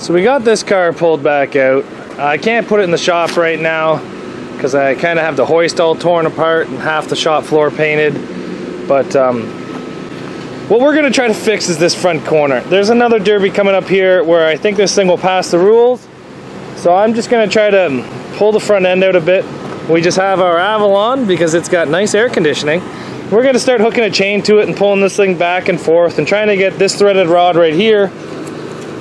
So we got this car pulled back out. I can't put it in the shop right now because I kind of have the hoist all torn apart and half the shop floor painted. But what we're going to try to fix is this front corner. There's another derby coming up here where I think this thing will pass the rules. So I'm just going to try to pull the front end out a bit. We just have our Avalon because it's got nice air conditioning. We're going to start hooking a chain to it and pulling this thing back and forth and trying to get this threaded rod right here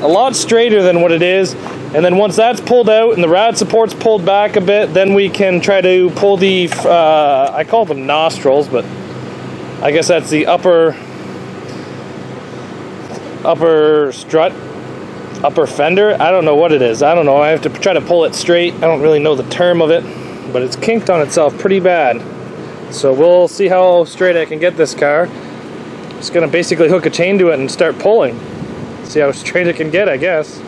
a lot straighter than what it is. And then once that's pulled out and the rad support's pulled back a bit, then we can try to pull the, I call them nostrils, but I guess that's the upper strut, upper fender. I don't know what it is. I don't know. I have to try to pull it straight. I don't really know the term of it, but it's kinked on itself pretty bad. So we'll see how straight I can get this car. Just gonna basically hook a chain to it and start pulling. See how straight it can get, I guess.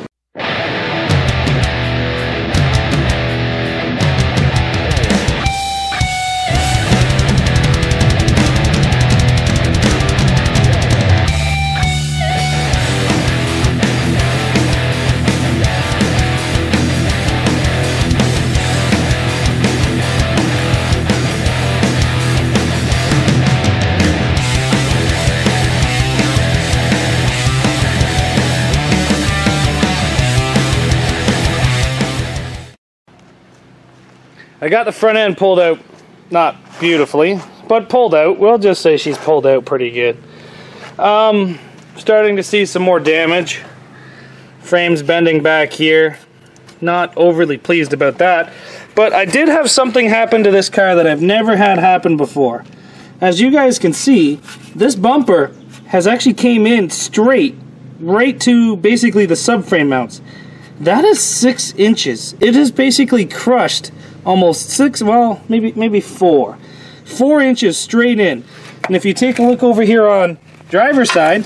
I got the front end pulled out, not beautifully, but pulled out. We'll just say she's pulled out pretty good. Starting to see some more damage. Frame's bending back here. Not overly pleased about that. But I did have something happen to this car that I've never had happen before. As you guys can see, this bumper has actually came in straight, right to basically the subframe mounts. That is 6 inches. It is basically crushed almost 6, well, maybe 4 inches straight in. And if you take a look over here on driver's side,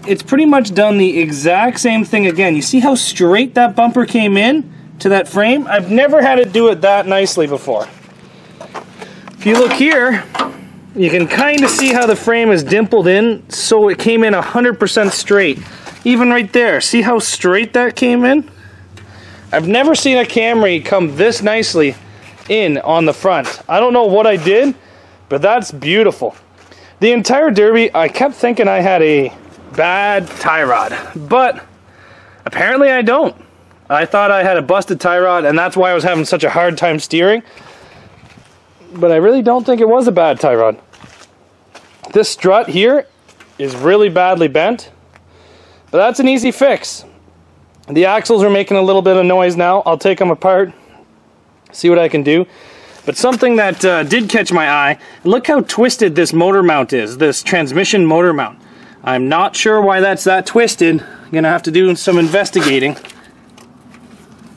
it's pretty much done the exact same thing again. You see how straight that bumper came in to that frame? I've never had it do it that nicely before. If you look here, you can kind of see how the frame is dimpled in, so it came in 100% straight. Even right there, see how straight that came in? I've never seen a Camry come this nicely in on the front. I don't know what I did, but that's beautiful. The entire Derby, I kept thinking I had a bad tie rod, but apparently I don't. I thought I had a busted tie rod, and that's why I was having such a hard time steering. But I really don't think it was a bad tie rod. This strut here is really badly bent, but that's an easy fix. The axles are making a little bit of noise now. I'll take them apart, see what I can do. But something that did catch my eye, look how twisted this motor mount is, this transmission motor mount. I'm not sure why that's that twisted. I'm gonna have to do some investigating.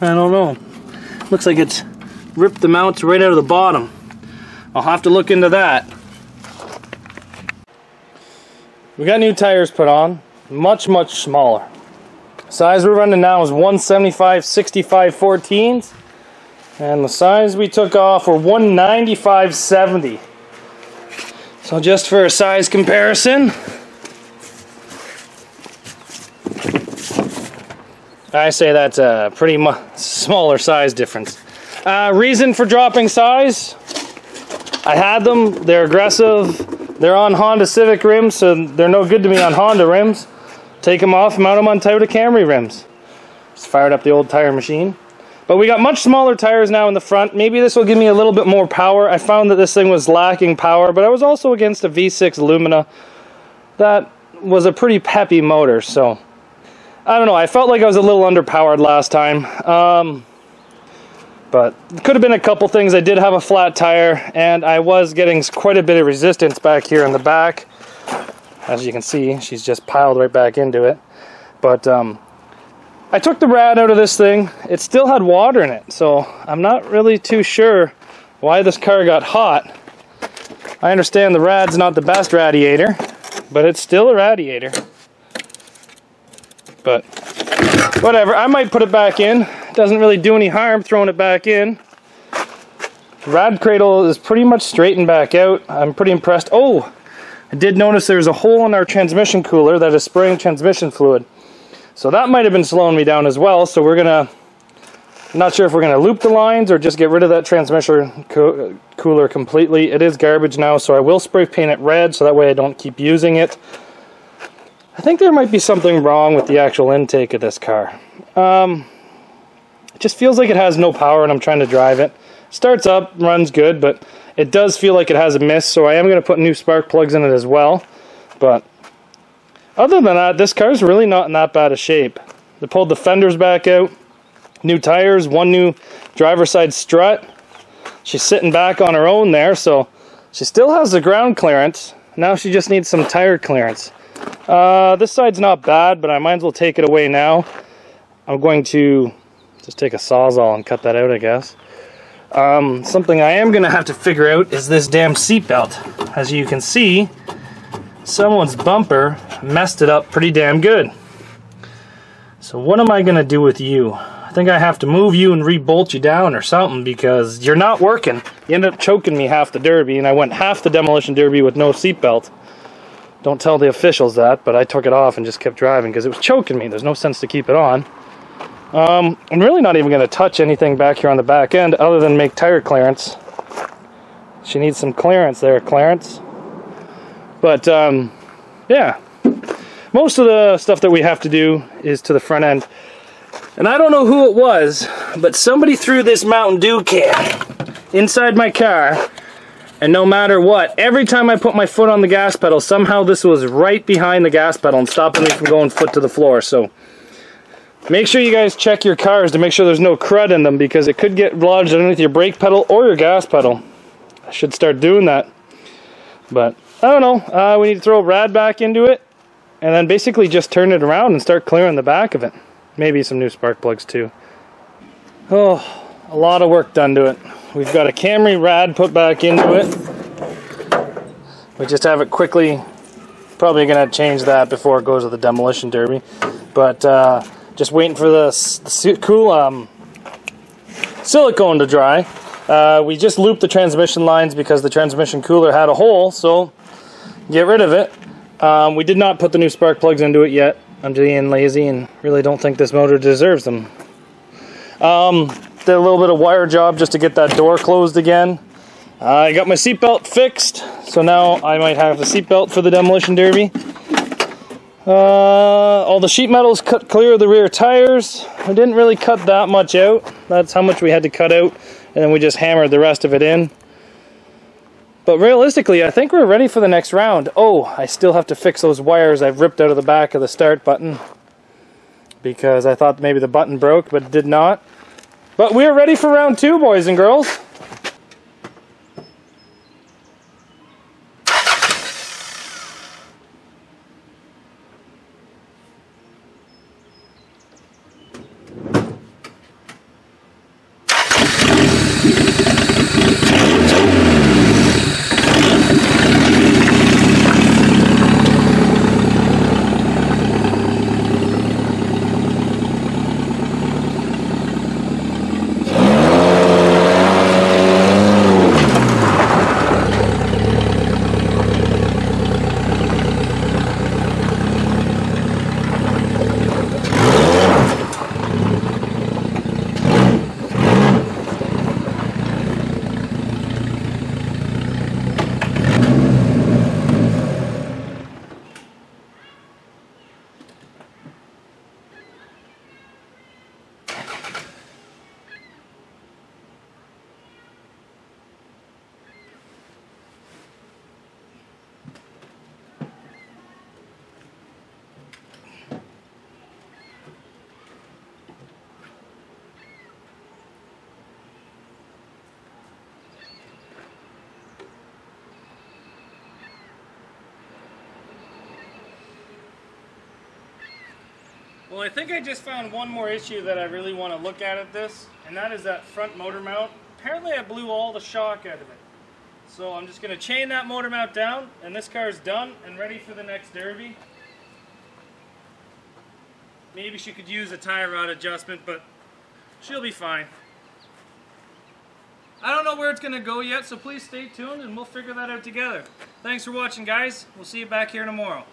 I don't know. Looks like it's ripped the mounts right out of the bottom. I'll have to look into that. We got new tires put on, much smaller. Size we're running now is 175/65 14s, and the size we took off were 195/70. So just for a size comparison, I say that's a pretty smaller size difference. Reason for dropping size, I had them, they're aggressive, they're on Honda Civic rims, so they're no good to me on Honda rims. Take them off, mount them on Toyota Camry rims. Just fired up the old tire machine. But we got much smaller tires now in the front. Maybe this will give me a little bit more power. I found that this thing was lacking power, but I was also against a V6 Lumina. That was a pretty peppy motor, so I don't know. I felt like I was a little underpowered last time. But it could have been a couple things. I did have a flat tire, and I was getting quite a bit of resistance back here in the back. As you can see, she's just piled right back into it. But I took the rad out of this thing. It still had water in it, so I'm not really too sure why this car got hot. I understand the rad's not the best radiator, but it's still a radiator. But whatever, I might put it back in. It doesn't really do any harm throwing it back in. The rad cradle is pretty much straightened back out. I'm pretty impressed. Oh! I did notice there's a hole in our transmission cooler that is spraying transmission fluid. So that might have been slowing me down as well. So we're gonna, not sure if we're gonna loop the lines or just get rid of that transmission cooler completely. It is garbage now, so I will spray paint it red so that way I don't keep using it. I think there might be something wrong with the actual intake of this car. It just feels like it has no power when I'm trying to drive it. Starts up, runs good, but it does feel like it has a miss, so I am going to put new spark plugs in it as well. But other than that, this car's really not in that bad a shape. They pulled the fenders back out, new tires, one new driver's side strut. She's sitting back on her own there, so she still has the ground clearance. Now she just needs some tire clearance. This side's not bad, but I might as well take it away now. I'm going to just take a Sawzall and cut that out, I guess. Something I am going to have to figure out is this damn seatbelt. As you can see, someone's bumper messed it up pretty damn good. So what am I going to do with you? I think I have to move you and re-bolt you down or something because you're not working. You ended up choking me half the derby, and I went half the demolition derby with no seatbelt. Don't tell the officials that, but I took it off and just kept driving because it was choking me. There's no sense to keep it on. I'm really not even going to touch anything back here on the back end other than make tire clearance. She needs some clearance there, Clarence. But, yeah. Most of the stuff that we have to do is to the front end. And I don't know who it was, but somebody threw this Mountain Dew can inside my car. And no matter what, every time I put my foot on the gas pedal, somehow this was right behind the gas pedal and stopping me from going foot to the floor. So make sure you guys check your cars to make sure there's no crud in them because it could get lodged underneath your brake pedal or your gas pedal. I should start doing that. But I don't know. We need to throw rad back into it and then basically just turn it around and start clearing the back of it. Maybe some new spark plugs too. Oh, a lot of work done to it. We've got a Camry rad put back into it. We just have it quickly. Probably going to change that before it goes to the demolition derby. But just waiting for the cool silicone to dry. We just looped the transmission lines because the transmission cooler had a hole, so get rid of it. We did not put the new spark plugs into it yet. I'm being lazy and really don't think this motor deserves them. Did a little bit of wire job just to get that door closed again. I got my seatbelt fixed, so now I might have the seatbelt for the demolition derby. All the sheet metal's cut clear of the rear tires. I didn't really cut that much out. That's how much we had to cut out, and then we just hammered the rest of it in. But realistically, I think we're ready for the next round. Oh, I still have to fix those wires I've ripped out of the back of the start button because I thought maybe the button broke, but it did not. But we're ready for round 2, boys and girls. Well, I think I just found one more issue that I really want to look at this, and that is that front motor mount. Apparently I blew all the shock out of it. So I'm just going to chain that motor mount down, and this car is done and ready for the next derby. Maybe she could use a tire rod adjustment, but she'll be fine. I don't know where it's going to go yet, so please stay tuned and we'll figure that out together. Thanks for watching, guys. We'll see you back here tomorrow.